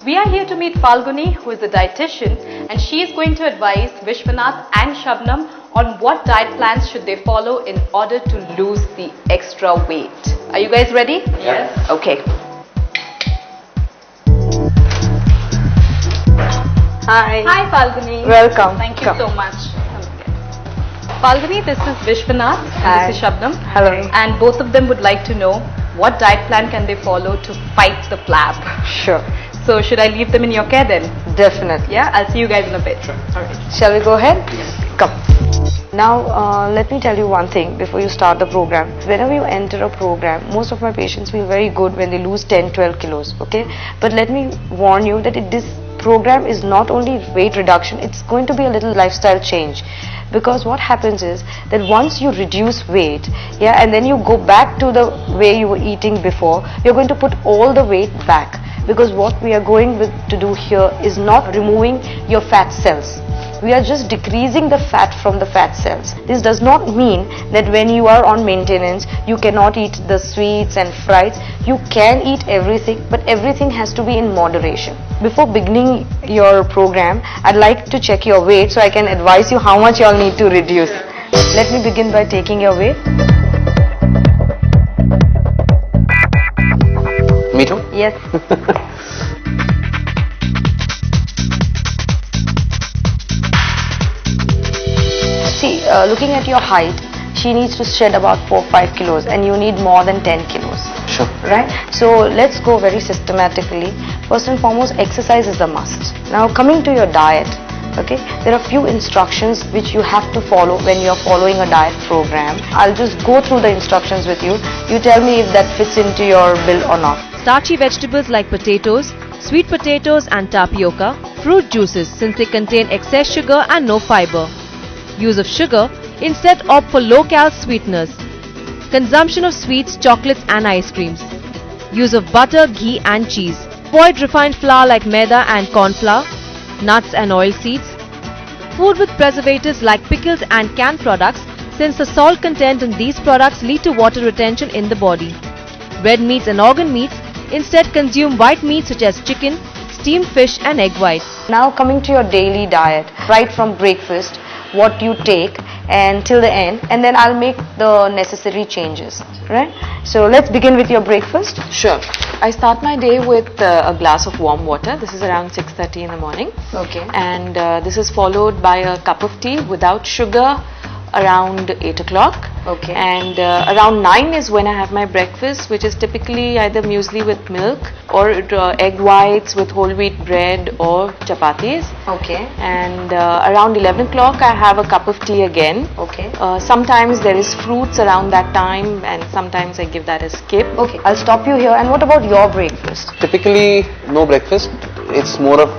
We are here to meet Falguni, who is a dietitian, and she is going to advise Vishwanath and Shabnam on what diet plans should they follow in order to lose the extra weight. Are you guys ready? Yes. Okay. Hi. Hi Falguni. Welcome. Thank you Come. so much. Falguni, this is Vishwanath Hi. and this is Shabnam. Hello. And both of them would like to know what diet plan can they follow to fight the flab. Sure. So should I leave them in your care then? Definitely. Yeah, I'll see you guys in a bit. Sure. Alright. Shall we go ahead? Yes. Come. Now, let me tell you one thing before you start the program. Whenever you enter a program, most of my patients feel very good when they lose 10-12 kilos, okay? But let me warn you that this program is not only weight reduction, it's going to be a little lifestyle change. Because what happens is that once you reduce weight, yeah, and then you go back to the way you were eating before, you're going to put all the weight back. Because what we are going to do here is not removing your fat cells. We are just decreasing the fat from the fat cells. This does not mean that when you are on maintenance, you cannot eat the sweets and fries. You can eat everything, but everything has to be in moderation. Before beginning your program, I'd like to check your weight so I can advise you how much you all need to reduce. Let me begin by taking your weight. Me too? Yes. See, looking at your height, she needs to shed about 4-5 kilos and you need more than 10 kilos. Sure. Right? So let's go very systematically. First and foremost, exercise is a must. Now coming to your diet, okay, there are few instructions which you have to follow when you are following a diet program. I'll just go through the instructions with you. You tell me if that fits into your bill or not. Starchy vegetables like potatoes, sweet potatoes and tapioca, fruit juices since they contain excess sugar and no fiber. Use of sugar, instead opt for low-cal sweeteners. Consumption of sweets, chocolates and ice creams. Use of butter, ghee and cheese. Avoid refined flour like maida and corn flour, nuts and oil seeds. Food with preservatives like pickles and canned products since the salt content in these products lead to water retention in the body. Red meats and organ meats, instead consume white meats such as chicken, steamed fish and egg whites. Now coming to your daily diet, right from breakfast, what you take and till the end, and then I'll make the necessary changes, right? So let's begin with your breakfast. Sure. I start my day with a glass of warm water. This is around 6:30 in the morning. Okay. And this is followed by a cup of tea without sugar around 8 o'clock. Okay. And around 9 is when I have my breakfast, which is typically either muesli with milk or egg whites with whole wheat bread or chapatis. Okay. And around 11 o'clock I have a cup of tea again. Okay. Sometimes there is fruits around that time and sometimes I give that a skip. Okay, I'll stop you here. And what about your breakfast? Typically, no breakfast. It's more of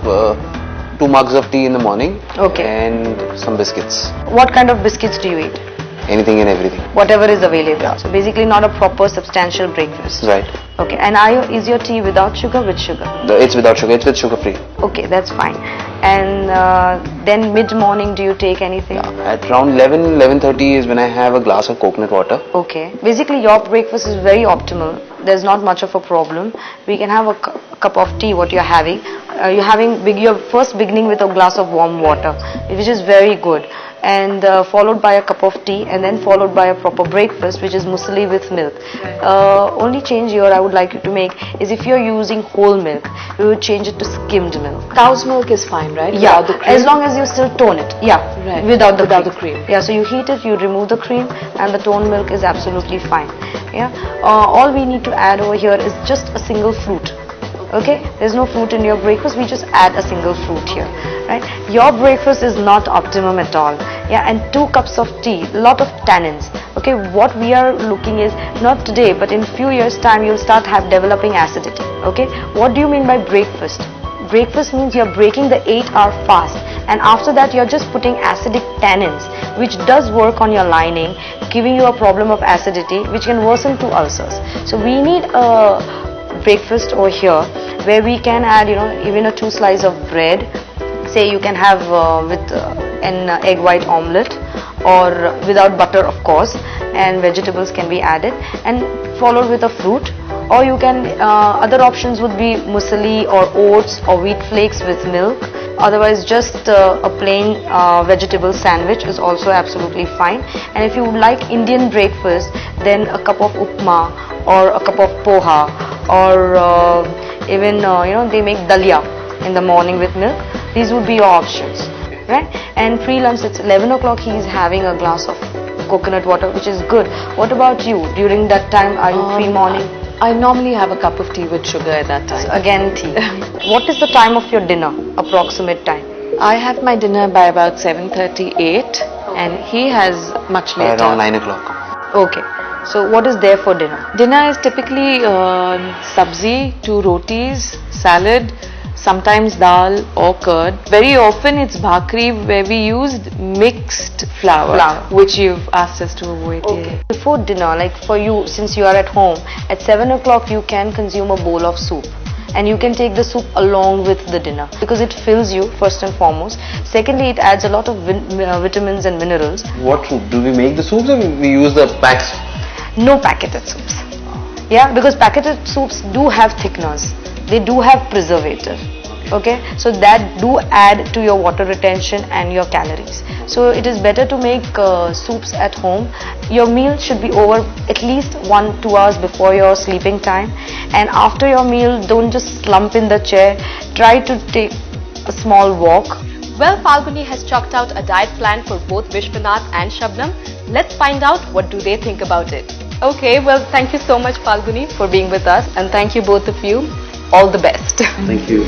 2 mugs of tea in the morning. Okay. And some biscuits. What kind of biscuits do you eat? Anything and everything. Whatever is available. So basically not a proper substantial breakfast. Right. Okay, and is your tea without sugar, with sugar? It's without sugar. It's with sugar free. Okay, that's fine. And then mid-morning, do you take anything? At around 11:30 is when I have a glass of coconut water. Okay. Basically, your breakfast is very optimal. There's not much of a problem. We can have a cup of tea, what you're having. You're first beginning with a glass of warm water, which is very good. And followed by a cup of tea and then followed by a proper breakfast, which is muesli with milk. Only change here I would like you to make is if you're using whole milk, we would change it to skimmed milk. Cow's milk is fine, right? Yeah, Without the cream? as long as you still tone it. Yeah, Right. without the cream. Yeah, so you heat it, you remove the cream, and the toned milk is absolutely fine. Yeah, all we need to add over here is just a single fruit. Okay, there's no fruit in your breakfast, we just add a single fruit here, right? Your breakfast is not optimum at all. Yeah, and 2 cups of tea, lot of tannins. Okay, what we are looking is not today, but in few years time you'll start developing acidity. Okay, what do you mean by breakfast? Breakfast means you're breaking the 8-hour fast, and after that you're just putting acidic tannins, which does work on your lining, giving you a problem of acidity, which can worsen to ulcers. So we need a breakfast over here where we can add, even a 2 slices of bread. Say you can have with an egg white omelette or without butter, of course, and vegetables can be added, and followed with a fruit Or you can, other options would be muesli or oats or wheat flakes with milk. Otherwise, just a plain vegetable sandwich is also absolutely fine. And if you would like Indian breakfast, then a cup of upma or a cup of poha, or even they make dalia in the morning with milk. These would be your options, right? And pre-lunch, it's 11 o'clock, he is having a glass of coconut water, which is good. What about you? During that time, are you pre-morning? I normally have a cup of tea with sugar at that time. Again, tea. What is the time of your dinner? Approximate time? I have my dinner by about 7:38, and he has much later. Around 9 o'clock. Okay. So what is there for dinner? Dinner is typically sabzi, 2 rotis, salad, sometimes dal or curd. Very often it's bhakri, where we used mixed flour. Which you've asked us to avoid. Okay. Before dinner, like for you, since you are at home, at 7 o'clock you can consume a bowl of soup. And you can take the soup along with the dinner because it fills you first and foremost. Secondly, it adds a lot of vitamins and minerals. What soup? Do we make the soups or we use the packs? No packeted soups. Yeah, because packeted soups do have thickeners. They do have preservative. Okay, so that do add to your water retention and your calories. So it is better to make soups at home. Your meal should be over at least 1-2 hours before your sleeping time. And after your meal, don't just slump in the chair. Try to take a small walk. Well, Falguni has chalked out a diet plan for both Vishwanath and Shabnam. Let's find out what do they think about it. Okay, well, thank you so much, Falguni, for being with us, and thank you both of you. All the best. Thank you.